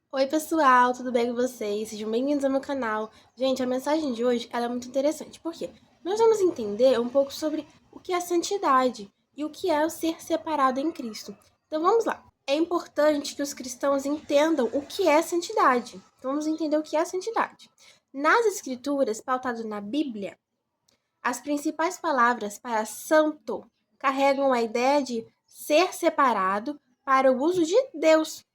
Oi pessoal, tudo bem com vocês? Sejam bem-vindos ao meu canal. Gente, a mensagem de hoje ela é muito interessante, porque nós vamos entender um pouco sobre o que é santidade e o que é o ser separado em Cristo. Então vamos lá. É importante que os cristãos entendam o que é santidade. Então vamos entender o que é santidade. Nas escrituras, pautado na Bíblia, as principais palavras para santo carregam a ideia de ser separado para o uso de Deus.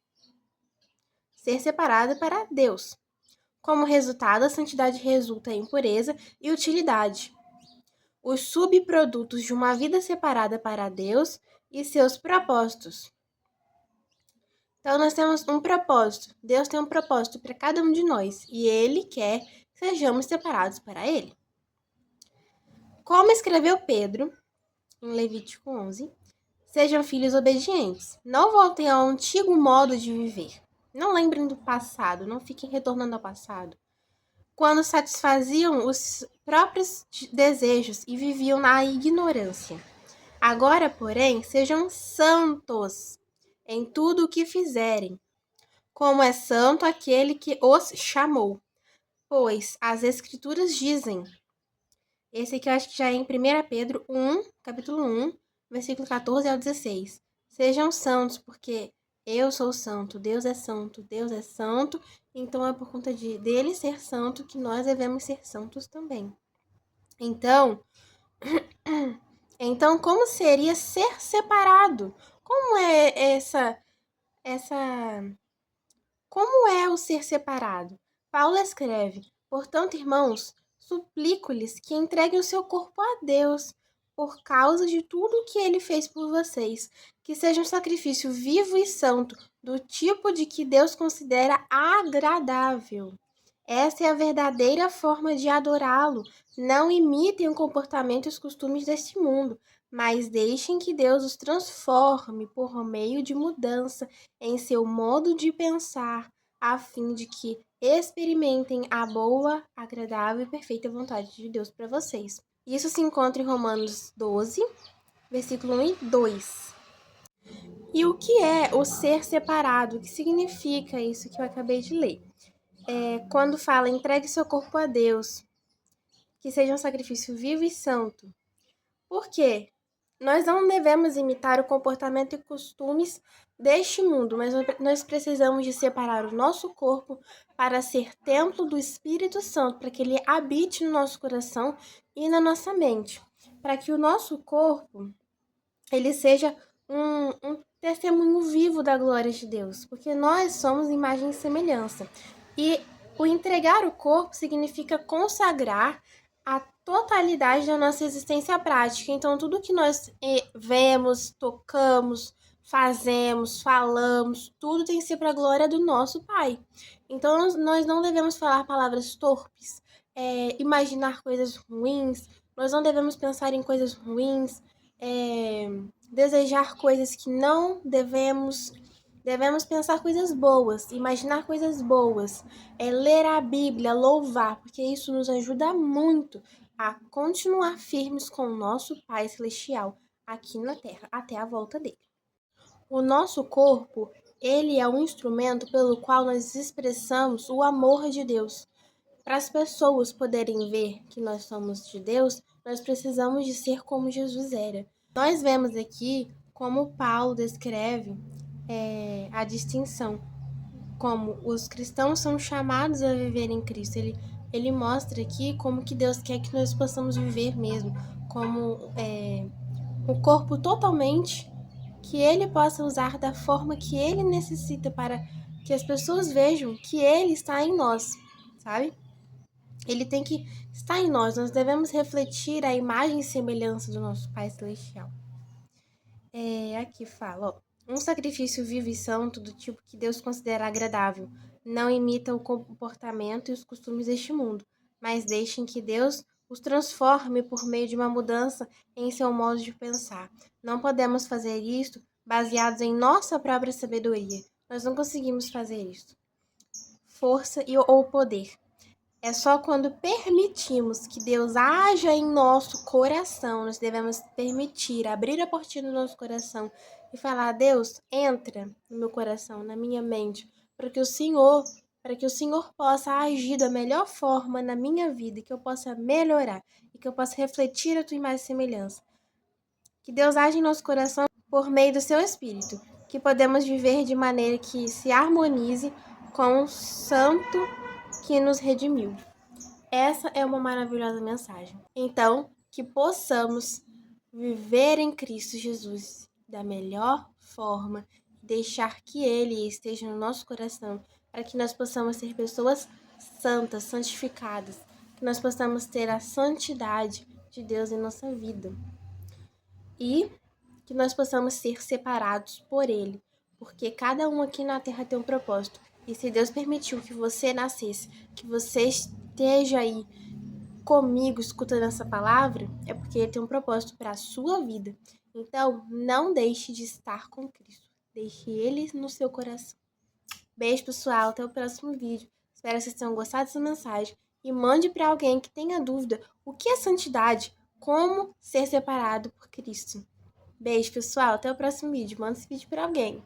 Ser separado para Deus. Como resultado, a santidade resulta em pureza e utilidade, os subprodutos de uma vida separada para Deus e seus propósitos. Então, nós temos um propósito. Deus tem um propósito para cada um de nós e Ele quer que sejamos separados para Ele. Como escreveu Pedro, em Levítico 11, sejam filhos obedientes. Não voltem ao antigo modo de viver. Não lembrem do passado, não fiquem retornando ao passado. Quando satisfaziam os próprios desejos e viviam na ignorância. Agora, porém, sejam santos em tudo o que fizerem, como é santo aquele que os chamou. Pois as Escrituras dizem, esse aqui eu acho que já é em 1 Pedro 1, capítulo 1, versículo 14 ao 16. Sejam santos, porque eu sou santo, Deus é santo, então é por conta dele ser santo que nós devemos ser santos também. Então, como seria ser separado? Como é essa como é o ser separado? Paulo escreve: portanto, irmãos, suplico-lhes que entreguem o seu corpo a Deus, por causa de tudo o que ele fez por vocês, que seja um sacrifício vivo e santo, do tipo de que Deus considera agradável. Essa é a verdadeira forma de adorá-lo. Não imitem o comportamento e os costumes deste mundo, mas deixem que Deus os transforme por meio de mudança em seu modo de pensar, a fim de que experimentem a boa, agradável e perfeita vontade de Deus para vocês. Isso se encontra em Romanos 12, versículo 1 e 2. E o que é o ser separado? O que significa isso que eu acabei de ler? Quando fala entregue seu corpo a Deus, que seja um sacrifício vivo e santo. Por quê? Nós não devemos imitar o comportamento e costumes deste mundo, mas nós precisamos de separar o nosso corpo para ser templo do Espírito Santo, para que ele habite no nosso coração e na nossa mente, para que o nosso corpo ele seja um testemunho vivo da glória de Deus, porque nós somos imagem e semelhança. E o entregar o corpo significa consagrar a totalidade da nossa existência prática. Então, tudo que nós vemos, tocamos, fazemos, falamos, tudo tem que ser para a glória do nosso Pai. Então, nós não devemos falar palavras torpes, imaginar coisas ruins, nós não devemos pensar em coisas ruins, desejar coisas que não devemos. Devemos pensar coisas boas, imaginar coisas boas, ler a Bíblia, louvar, porque isso nos ajuda muito a continuar firmes com o nosso Pai Celestial aqui na Terra, até a volta dele. O nosso corpo, ele é um instrumento pelo qual nós expressamos o amor de Deus. Para as pessoas poderem ver que nós somos de Deus, nós precisamos de ser como Jesus era. Nós vemos aqui como Paulo descreve a distinção, como os cristãos são chamados a viver em Cristo. Ele mostra aqui como que Deus quer que nós possamos viver mesmo, como o corpo totalmente que Ele possa usar da forma que Ele necessita para que as pessoas vejam que Ele está em nós, sabe? Ele tem que estar em nós. Nós devemos refletir a imagem e semelhança do nosso Pai Celestial. Aqui fala, ó, um sacrifício vivo e santo do tipo que Deus considera agradável. Não imita o comportamento e os costumes deste mundo, mas deixem que Deus os transforme por meio de uma mudança em seu modo de pensar. Não podemos fazer isto baseados em nossa própria sabedoria. Nós não conseguimos fazer isso. Força ou poder. É só quando permitimos que Deus haja em nosso coração, nós devemos permitir, abrir a portinha do nosso coração e falar: Deus, entra no meu coração, na minha mente, para que o Senhor possa agir da melhor forma na minha vida, que eu possa melhorar e que eu possa refletir a tua imagem e semelhança. Que Deus age em nosso coração por meio do seu Espírito, que podemos viver de maneira que se harmonize com o Santo que nos redimiu. Essa é uma maravilhosa mensagem. Então, que possamos viver em Cristo Jesus da melhor forma, deixar que Ele esteja no nosso coração, para que nós possamos ser pessoas santas, santificadas, que nós possamos ter a santidade de Deus em nossa vida e que nós possamos ser separados por Ele, porque cada um aqui na Terra tem um propósito. E se Deus permitiu que você nascesse, que você esteja aí comigo escutando essa palavra, é porque Ele tem um propósito para a sua vida. Então, não deixe de estar com Cristo. Deixe Ele no seu coração. Beijo, pessoal. Até o próximo vídeo. Espero que vocês tenham gostado dessa mensagem. E mande para alguém que tenha dúvida o que é santidade, como ser separado por Cristo. Beijo, pessoal. Até o próximo vídeo. Manda esse vídeo para alguém.